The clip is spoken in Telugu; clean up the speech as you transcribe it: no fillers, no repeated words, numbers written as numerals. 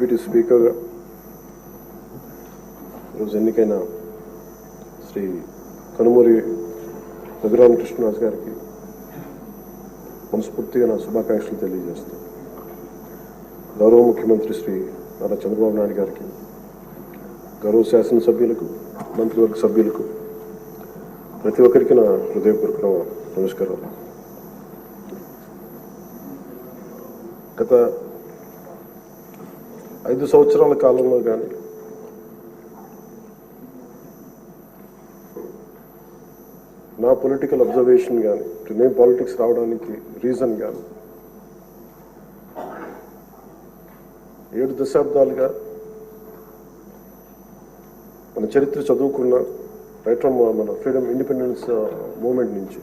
డిప్యూటీ స్పీకర్గా ఈరోజు ఎన్నికైన శ్రీ కనుమూరి రఘురామకృష్ణరాజు గారికి మనస్ఫూర్తిగా నా శుభాకాంక్షలు తెలియజేస్తాను. గౌరవ ముఖ్యమంత్రి శ్రీ నారా చంద్రబాబు నాయుడు గారికి, గౌరవ శాసనసభ్యులకు, మంత్రివర్గ సభ్యులకు, ప్రతి ఒక్కరికి నా హృదయపూర్వక నమస్కారాలు. గత 5 సంవత్సరాల కాలంలో కానీ నా పొలిటికల్ అబ్జర్వేషన్ కానీ నేను పాలిటిక్స్ రావడానికి రీజన్ కానీ 7 దశాబ్దాలుగా మన చరిత్ర చదువుకున్న రైట్ ఫ్రమ్ మన ఫ్రీడమ్ ఇండిపెండెన్స్ మూమెంట్ నుంచి